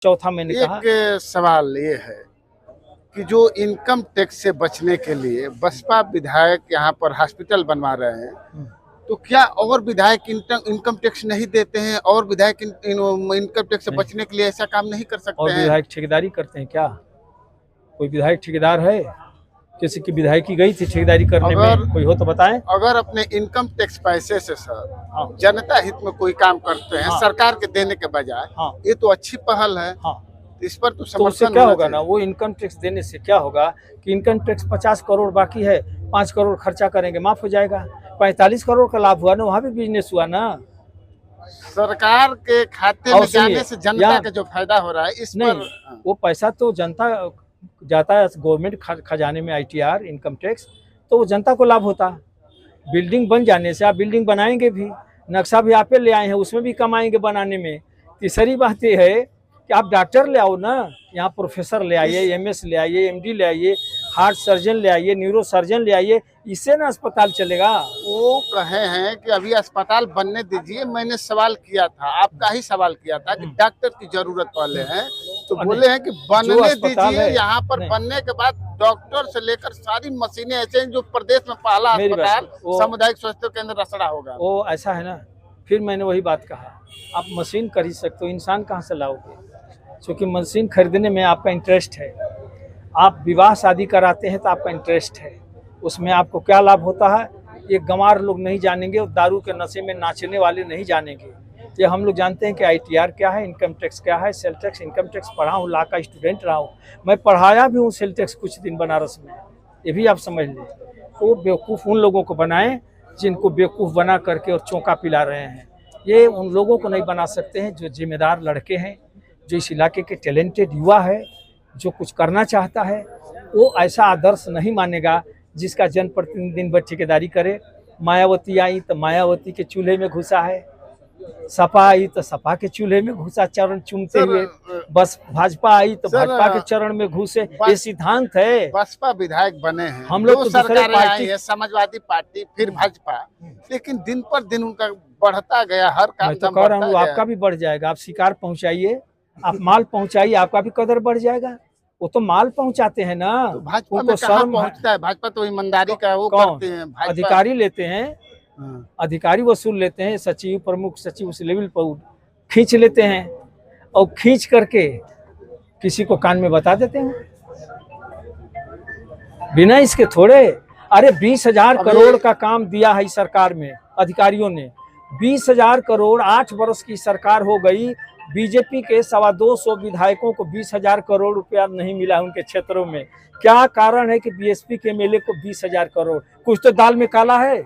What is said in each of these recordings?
चौथा मैंने कहा। एक सवाल ये है कि जो इनकम टैक्स से बचने के लिए बसपा विधायक यहाँ पर हॉस्पिटल बनवा रहे हैं, तो क्या और विधायक इनकम टैक्स नहीं देते हैं? और विधायक इनकम टैक्स से बचने के लिए ऐसा काम नहीं कर सकते और हैं? विधायक ठेकेदारी करते हैं क्या? कोई विधायक ठेकेदार है? किसी की विधायकी गई थी ठेकेदारी करने में? कोई हो तो बताएं। अगर अपने इनकम टैक्स पैसे से सर जनता हित में कोई काम करते हैं, सरकार के देने के बजाय, ये तो अच्छी पहल है। इस पर तो उससे क्या होगा ना, वो इनकम टैक्स देने से क्या होगा कि इनकम टैक्स 50 करोड़ बाकी है, 5 करोड़ खर्चा करेंगे, माफ हो जाएगा। 45 करोड़ का लाभ हुआ ना, वहाँ भी बिजनेस हुआ ना। सरकार के खाते में जाने से जनता का जो फायदा हो रहा है, इस पर वो पैसा तो जनता जाता है गवर्नमेंट खजाने में, ITR इनकम टैक्स, तो वो जनता को लाभ होता। बिल्डिंग बन जाने से, आप बिल्डिंग बनाएंगे भी, नक्शा भी आप ले आए हैं, उसमें भी कमाएंगे बनाने में। तीसरी बात ये है कि आप डॉक्टर ले आओ ना, यहाँ प्रोफेसर ले आइए, MS ले आइए, MD ले आइए, हार्ट सर्जन ले आइए, न्यूरो सर्जन ले आइए, इससे ना अस्पताल चलेगा। वो कहे हैं कि अभी अस्पताल बनने दीजिए। मैंने सवाल किया था, आपका ही सवाल किया था कि डॉक्टर की जरूरत वाले हैं, तो बोले हैं कि बनने दीजिए। यहाँ पर बनने के बाद डॉक्टर से लेकर सारी मशीनें ऐसे हैं जो प्रदेश में पहला अस्पताल सामुदायिक स्वास्थ्य केंद्र रसड़ा होगा। वो ऐसा है ना, फिर मैंने वही बात कहा, आप मशीन खरीद सकते हो, इंसान कहाँ से लाओगे? क्योंकि मशीन खरीदने में आपका इंटरेस्ट है। आप विवाह शादी कराते हैं तो आपका इंटरेस्ट है, उसमें आपको क्या लाभ होता है ये गंवार लोग नहीं जानेंगे, और दारू के नशे में नाचने वाले नहीं जानेंगे। ये हम लोग जानते हैं कि ITR क्या है, इनकम टैक्स क्या है, सेल टैक्स। इनकम टैक्स पढ़ा हूँ, लॉ का स्टूडेंट रहा हूँ, मैं पढ़ाया भी हूँ सेल टैक्स कुछ दिन बनारस में, ये भी आप समझ लें। तो बेवकूफ़ उन लोगों को बनाएं जिनको बेवकूफ़ बना करके और चौंका पिला रहे हैं। ये उन लोगों को नहीं बना सकते हैं जो जिम्मेदार लड़के हैं, जो इस इलाके के टैलेंटेड युवा है, जो कुछ करना चाहता है। वो ऐसा आदर्श नहीं मानेगा जिसका जनप्रतिनिधि दिन भर ठेकेदारी करे। मायावती आई तो मायावती के चूल्हे में घुसा है, सपा आई तो सपा के चूल्हे में घुसा चरण चूमते हुए, बस भाजपा आई तो भाजपा के चरण में घुसे। ये सिद्धांत है। बसपा विधायक बने हैं, हम लोग तो सरकारें आई है, समाजवादी पार्टी फिर भाजपा, लेकिन दिन पर दिन उनका बढ़ता गया हर काम। मैं तो कह रहा हूँ आपका भी बढ़ जाएगा। आप शिकार पहुँचाइए, आप माल पहुँचाइए, आपका भी कदर बढ़ जाएगा। वो तो माल पहुंचाते हैं ना, तो भाजपा में कहाँ पहुंचता है? भाजपा तो ईमानदारी का वो करते हैं, अधिकारी लेते हैं, अधिकारी वसूल लेते हैं, सचिव प्रमुख सचिव उस लेवल पर खींच लेते हैं, और खींच करके किसी को कान में बता देते हैं बिना इसके थोड़े। अरे 20,000 करोड़ का काम दिया है सरकार में अधिकारियों ने, 20,000 करोड़, 8 वर्ष की सरकार हो गई। बीजेपी के 225 विधायकों को 20,000 करोड़ रुपया नहीं मिला उनके क्षेत्रों में। क्या कारण है कि BSP के MLA को 20,000 करोड़? कुछ तो दाल में काला है।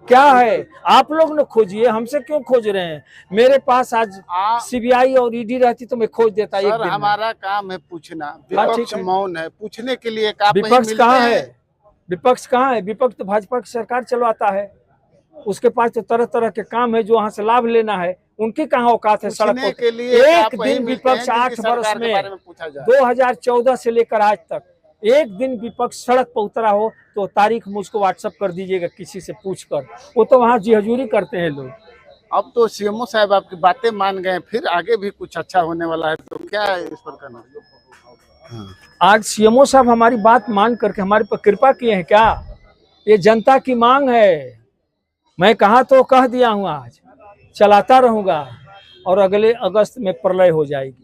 क्या है? आप लोग न खोजिए, हमसे क्यों खोज रहे हैं? मेरे पास आज CBI और ED रहती तो मैं खोज देता। एक दिन हमारा काम है पूछना, विपक्ष मौन है, पूछने के लिए विपक्ष कहाँ है? विपक्ष कहाँ है? विपक्ष तो भाजपा की सरकार चलवाता है, उसके पास तो तरह तरह के काम है जो वहाँ से लाभ लेना है। उनकी कहाँ औकात है सड़क के लिए? एक दिन विपक्ष 8 वर्ष में 2014 से लेकर आज तक एक दिन विपक्ष सड़क पर उतरा हो तो तारीख मुझको व्हाट्सएप कर दीजिएगा किसी से पूछकर। वो तो वहाँ जी हजूरी करते हैं लोग। अब तो CMO साहब आपकी बातें मान गए, फिर आगे भी कुछ अच्छा होने वाला है, तो क्या है इस पर करना? आज CMO साहब हमारी बात मान करके हमारे पर कृपा किए हैं क्या? ये जनता की मांग है। मैं कहा तो कह दिया हूँ, आज चलाता रहूंगा, और अगले अगस्त में प्रलय हो जाएगी।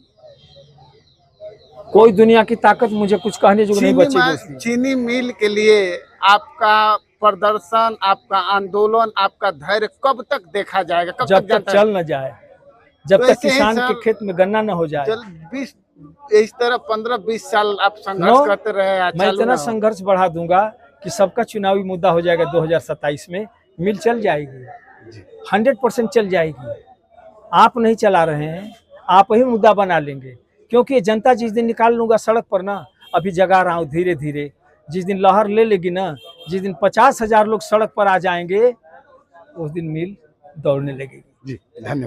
कोई दुनिया की ताकत मुझे कुछ कहने जो नहीं बचेगी। चीनी मिल के लिए आपका प्रदर्शन, आपका आंदोलन, आपका धैर्य कब तक देखा जाएगा? कब जब तक चल न जाए, जब तक किसान के खेत में गन्ना न हो जाए। 20 इस तरह 15-20 साल आप संघर्ष करते रहे। मैं इतना संघर्ष बढ़ा दूंगा कि सबका चुनावी मुद्दा हो जाएगा 2027 में। मिल चल जाएगी, 100% चल जाएगी। आप नहीं चला रहे हैं, आप ही मुद्दा बना लेंगे, क्योंकि जनता जिस दिन निकाल लूंगा सड़क पर ना, अभी जगा रहा हूँ धीरे धीरे, जिस दिन लहर ले लेगी ना, जिस दिन 50,000 लोग सड़क पर आ जाएंगे, उस दिन मिल दौड़ने लगेगी। जी धन्यवाद।